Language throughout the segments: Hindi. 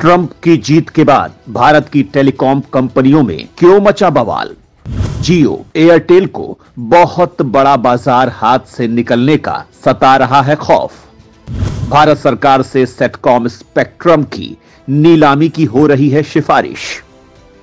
ट्रंप की जीत के बाद भारत की टेलीकॉम कंपनियों में क्यों मचा बवाल? जियो एयरटेल को बहुत बड़ा बाजार हाथ से निकलने का सता रहा है खौफ। भारत सरकार से सेटकॉम स्पेक्ट्रम की नीलामी की हो रही है सिफारिश।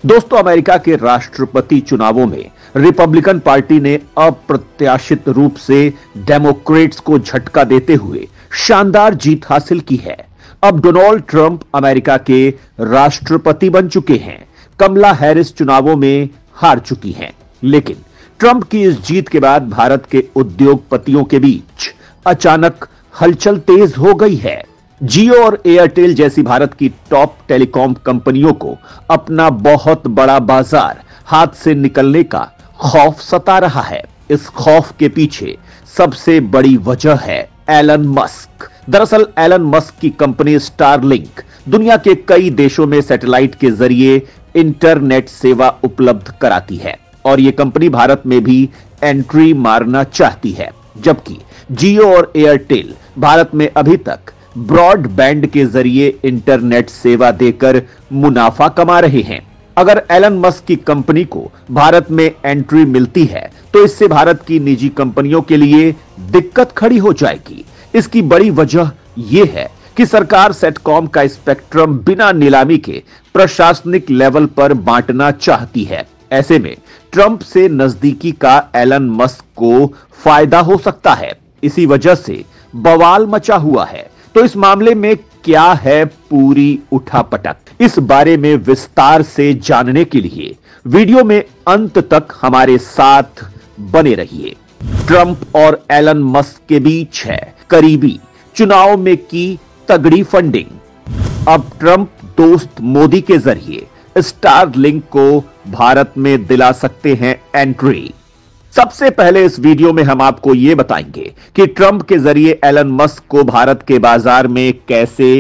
दोस्तों, अमेरिका के राष्ट्रपति चुनावों में रिपब्लिकन पार्टी ने अप्रत्याशित रूप से डेमोक्रेट्स को झटका देते हुए शानदार जीत हासिल की है। अब डोनाल्ड ट्रंप अमेरिका के राष्ट्रपति बन चुके हैं। कमला हैरिस चुनावों में हार चुकी हैं, लेकिन ट्रंप की इस जीत के बाद भारत के उद्योगपतियों के बीच अचानक हलचल तेज हो गई है। जियो और एयरटेल जैसी भारत की टॉप टेलीकॉम कंपनियों को अपना बहुत बड़ा बाजार हाथ से निकलने का खौफ सता रहा है। इस खौफ के पीछे सबसे बड़ी वजह है एलन मस्क। दरअसल एलन मस्क की कंपनी स्टारलिंक दुनिया के कई देशों में सैटेलाइट के जरिए इंटरनेट सेवा उपलब्ध कराती है और यह कंपनी भारत में भी एंट्री मारना चाहती है, जबकि जियो और एयरटेल भारत में अभी तक ब्रॉडबैंड के जरिए इंटरनेट सेवा देकर मुनाफा कमा रहे हैं। अगर एलन मस्क की कंपनी को भारत में एंट्री मिलती है तो इससे भारत की निजी कंपनियों के लिए दिक्कत खड़ी हो जाएगी। इसकी बड़ी वजह यह है कि सरकार सेटकॉम का स्पेक्ट्रम बिना नीलामी के प्रशासनिक लेवल पर बांटना चाहती है। ऐसे में ट्रंप से नजदीकी का एलन मस्क को फायदा हो सकता है। इसी वजह से बवाल मचा हुआ है। तो इस मामले में क्या है पूरी उठापटक, इस बारे में विस्तार से जानने के लिए वीडियो में अंत तक हमारे साथ बने रहिए। ट्रंप और एलन मस्क के बीच है करीबी चुनाव में की तगड़ी फंडिंग। अब ट्रंप दोस्त मोदी के जरिए स्टारलिंक को भारत में दिला सकते हैं एंट्री। सबसे पहले इस वीडियो में हम आपको यह बताएंगे कि ट्रंप के जरिए एलन मस्क को भारत के बाजार में कैसे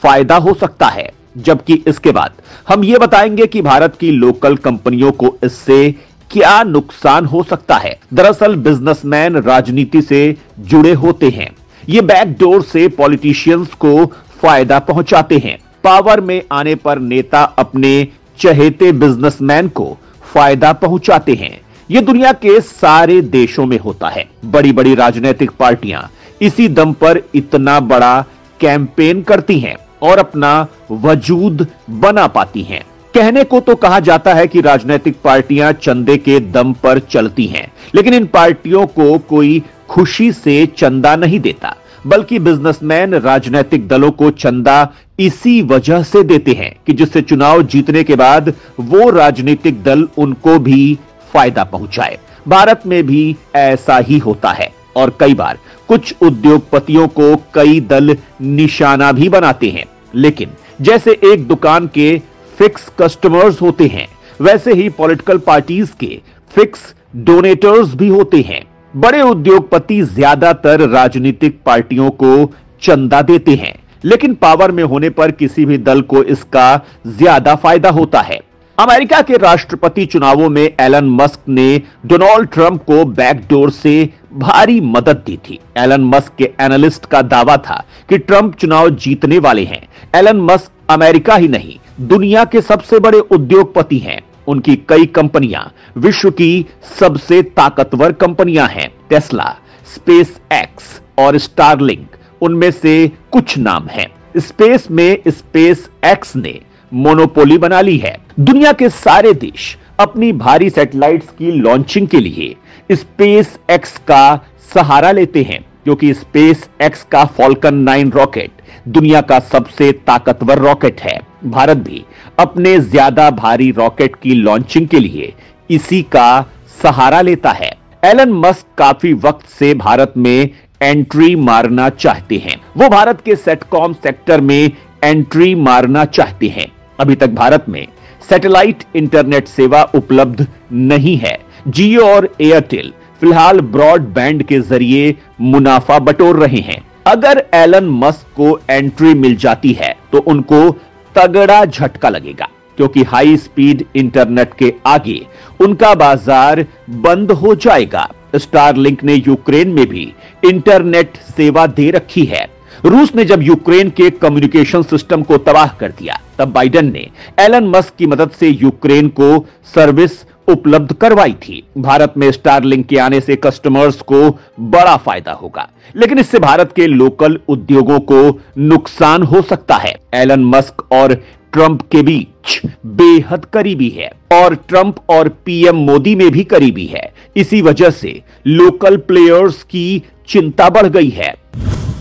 फायदा हो सकता है, जबकि इसके बाद हम यह बताएंगे कि भारत की लोकल कंपनियों को इससे क्या नुकसान हो सकता है। दरअसल बिजनेसमैन राजनीति से जुड़े होते हैं। ये बैकडोर से पॉलिटिशियंस को फायदा पहुंचाते हैं। पावर में आने पर नेता अपने चहेते बिजनेसमैन को फायदा पहुंचाते हैं। यह दुनिया के सारे देशों में होता है। बड़ी बड़ी राजनीतिक पार्टियां इसी दम पर इतना बड़ा कैंपेन करती हैं और अपना वजूद बना पाती हैं। कहने को तो कहा जाता है कि राजनीतिक पार्टियां चंदे के दम पर चलती हैं, लेकिन इन पार्टियों को कोई खुशी से चंदा नहीं देता, बल्कि बिजनेसमैन राजनीतिक दलों को चंदा इसी वजह से देते हैं कि जिससे चुनाव जीतने के बाद वो राजनीतिक दल उनको भी फायदा पहुंचाए। भारत में भी ऐसा ही होता है और कई बार कुछ उद्योगपतियों को कई दल निशाना भी बनाते हैं। लेकिन जैसे एक दुकान के फिक्स कस्टमर्स होते हैं, वैसे ही पॉलिटिकल पार्टीज के फिक्स डोनेटर्स भी होते हैं। बड़े उद्योगपति ज्यादातर राजनीतिक पार्टियों को चंदा देते हैं, लेकिन पावर में होने पर किसी भी दल को इसका ज्यादा फायदा होता है। अमेरिका के राष्ट्रपति चुनावों में एलन मस्क ने डोनाल्ड ट्रंप को बैकडोर से भारी मदद दी थी। एलन मस्क के एनालिस्ट का दावा था कि ट्रंप चुनाव जीतने वाले हैं। एलन मस्क अमेरिका ही नहीं, दुनिया के सबसे बड़े उद्योगपति हैं। उनकी कई कंपनियां विश्व की सबसे ताकतवर कंपनियां हैं। टेस्ला, स्पेस एक्स और स्टारलिंक उनमें से कुछ नाम हैं। स्पेस में स्पेस एक्स ने मोनोपोली बना ली है। दुनिया के सारे देश अपनी भारी सैटेलाइट्स की लॉन्चिंग के लिए स्पेस एक्स का सहारा लेते हैं, क्योंकि स्पेस एक्स का फॉल्कन 9 रॉकेट दुनिया का सबसे ताकतवर रॉकेट है। भारत भी अपने ज्यादा भारी रॉकेट की लॉन्चिंग के लिए इसी का सहारा लेता है। एलन मस्क काफी वक्त से भारत में एंट्री मारना चाहते हैं। वो भारत के सेटकॉम सेक्टर में एंट्री मारना चाहते हैं। अभी तक भारत में सैटेलाइट इंटरनेट सेवा उपलब्ध नहीं है। जियो और एयरटेल फिलहाल ब्रॉडबैंड के जरिए मुनाफा बटोर रहे हैं। अगर एलन मस्क को एंट्री मिल जाती है तो उनको तगड़ा झटका लगेगा, क्योंकि हाई स्पीड इंटरनेट के आगे उनका बाजार बंद हो जाएगा। स्टारलिंक ने यूक्रेन में भी इंटरनेट सेवा दे रखी है। रूस ने जब यूक्रेन के कम्युनिकेशन सिस्टम को तबाह कर दिया तब बाइडेन ने एलन मस्क की मदद से यूक्रेन को सर्विस उपलब्ध करवाई थी। भारत में स्टारलिंक के आने से कस्टमर्स को बड़ा फायदा होगा, लेकिन इससे भारत के लोकल उद्योगों को नुकसान हो सकता है। एलन मस्क और ट्रंप के बीच बेहद करीबी है और ट्रंप और पीएम मोदी में भी करीबी है। इसी वजह से लोकल प्लेयर्स की चिंता बढ़ गई है।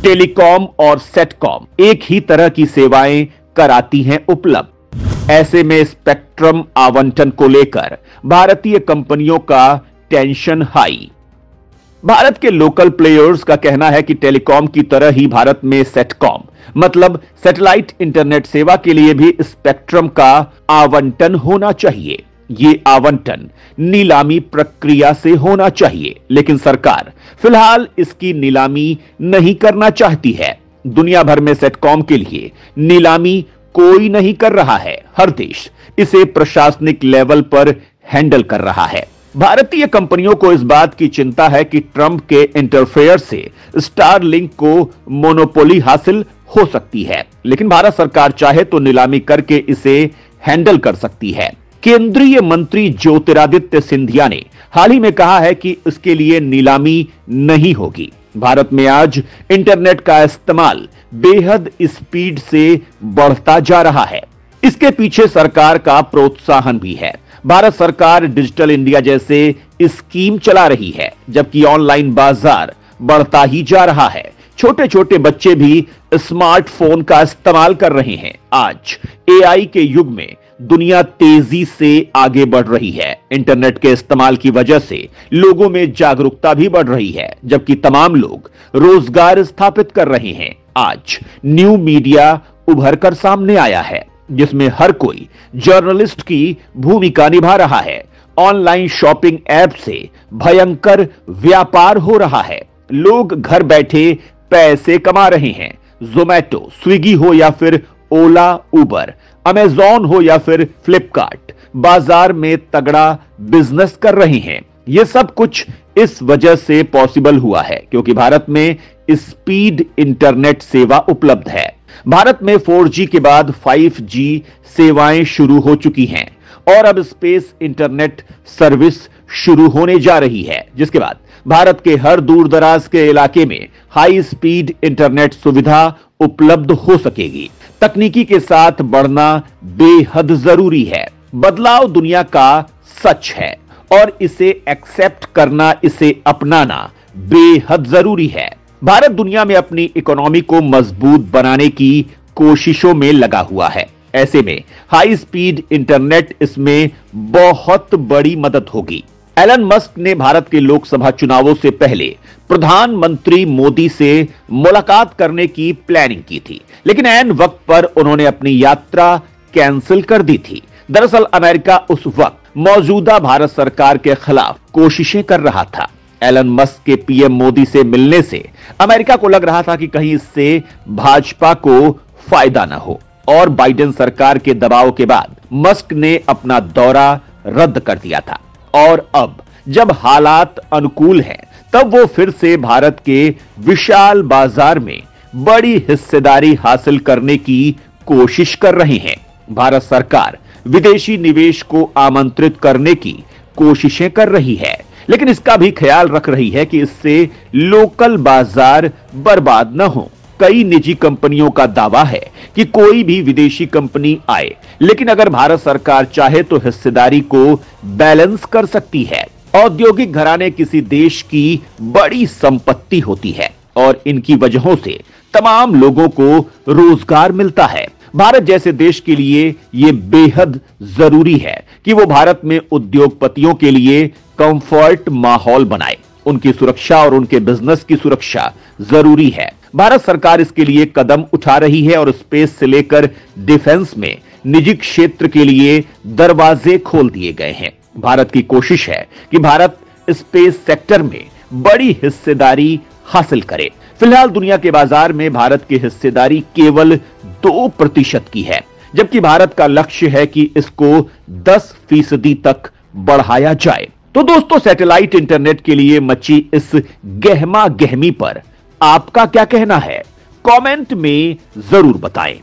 टेलीकॉम और सेटकॉम एक ही तरह की सेवाएं कराती हैं उपलब्ध। ऐसे में स्पेक्ट्रम आवंटन को लेकर भारतीय कंपनियों का टेंशन हाई। भारत के लोकल प्लेयर्स का कहना है कि टेलीकॉम की तरह ही भारत में सेटकॉम मतलब सैटेलाइट इंटरनेट सेवा के लिए भी स्पेक्ट्रम का आवंटन होना चाहिए। ये आवंटन नीलामी प्रक्रिया से होना चाहिए, लेकिन सरकार फिलहाल इसकी नीलामी नहीं करना चाहती है। दुनिया भर में सेटकॉम के लिए नीलामी कोई नहीं कर रहा है। हर देश इसे प्रशासनिक लेवल पर हैंडल कर रहा है। भारतीय कंपनियों को इस बात की चिंता है कि ट्रंप के इंटरफेयर से स्टारलिंक को मोनोपोली हासिल हो सकती है, लेकिन भारत सरकार चाहे तो नीलामी करके इसे हैंडल कर सकती है। केंद्रीय मंत्री ज्योतिरादित्य सिंधिया ने हाल ही में कहा है कि इसके लिए नीलामी नहीं होगी। भारत में आज इंटरनेट का इस्तेमाल बेहद स्पीड से बढ़ता जा रहा है। इसके पीछे सरकार का प्रोत्साहन भी है। भारत सरकार डिजिटल इंडिया जैसे स्कीम चला रही है, जबकि ऑनलाइन बाजार बढ़ता ही जा रहा है। छोटे छोटे बच्चे भी स्मार्टफोन का इस्तेमाल कर रहे हैं। आज एआई के युग में दुनिया तेजी से आगे बढ़ रही है। इंटरनेट के इस्तेमाल की वजह से लोगों में जागरूकता भी बढ़ रही है, जबकि तमाम लोग रोजगार स्थापित कर रहे हैं। आज न्यू मीडिया उभर कर सामने आया है, जिसमें हर कोई जर्नलिस्ट की भूमिका निभा रहा है। ऑनलाइन शॉपिंग ऐप से भयंकर व्यापार हो रहा है। लोग घर बैठे पैसे कमा रहे हैं। जोमैटो, स्विगी हो या फिर ओला, उबर, अमेजॉन हो या फिर फ्लिपकार्ट बाजार में तगड़ा बिजनेस कर रहे हैं। यह सब कुछ इस वजह से पॉसिबल हुआ है क्योंकि भारत में स्पीड इंटरनेट सेवा उपलब्ध है। भारत में 4G के बाद 5G सेवाएं शुरू हो चुकी हैं और अब स्पेस इंटरनेट सर्विस शुरू होने जा रही है, जिसके बाद भारत के हर दूर दराज के इलाके में हाई स्पीड इंटरनेट सुविधा उपलब्ध हो सकेगी। तकनीकी के साथ बढ़ना बेहद जरूरी है। बदलाव दुनिया का सच है और इसे एक्सेप्ट करना, इसे अपनाना बेहद जरूरी है। भारत दुनिया में अपनी इकोनॉमी को मजबूत बनाने की कोशिशों में लगा हुआ है। ऐसे में हाई स्पीड इंटरनेट इसमें बहुत बड़ी मदद होगी। एलन मस्क ने भारत के लोकसभा चुनावों से पहले प्रधानमंत्री मोदी से मुलाकात करने की प्लानिंग की थी, लेकिन ऐन वक्त पर उन्होंने अपनी यात्रा कैंसिल कर दी थी। दरअसल अमेरिका उस वक्त मौजूदा भारत सरकार के खिलाफ कोशिशें कर रहा था। एलन मस्क के पीएम मोदी से मिलने से अमेरिका को लग रहा था कि कहीं इससे भाजपा को फायदा न हो, और बाइडेन सरकार के दबाव के बाद मस्क ने अपना दौरा रद्द कर दिया था। और अब जब हालात अनुकूल हैं, तब वो फिर से भारत के विशाल बाजार में बड़ी हिस्सेदारी हासिल करने की कोशिश कर रहे हैं। भारत सरकार विदेशी निवेश को आमंत्रित करने की कोशिशें कर रही है, लेकिन इसका भी ख्याल रख रही है कि इससे लोकल बाजार बर्बाद न हो। कई निजी कंपनियों का दावा है कि कोई भी विदेशी कंपनी आए, लेकिन अगर भारत सरकार चाहे तो हिस्सेदारी को बैलेंस कर सकती है। औद्योगिक घराने किसी देश की बड़ी संपत्ति होती है और इनकी वजहों से तमाम लोगों को रोजगार मिलता है। भारत जैसे देश के लिए यह बेहद जरूरी है कि वो भारत में उद्योगपतियों के लिए कंफर्ट माहौल बनाए। उनकी सुरक्षा और उनके बिजनेस की सुरक्षा जरूरी है। भारत सरकार इसके लिए कदम उठा रही है और स्पेस से लेकर डिफेंस में निजी क्षेत्र के लिए दरवाजे खोल दिए गए हैं। भारत की कोशिश है कि भारत स्पेस सेक्टर में बड़ी हिस्सेदारी हासिल करे। फिलहाल दुनिया के बाजार में भारत की हिस्सेदारी केवल 2% की है, जबकि भारत का लक्ष्य है कि इसको 10% तक बढ़ाया जाए। तो दोस्तों, सैटेलाइट इंटरनेट के लिए मची इस गहमा गहमी पर आपका क्या कहना है? कमेंट में जरूर बताएं।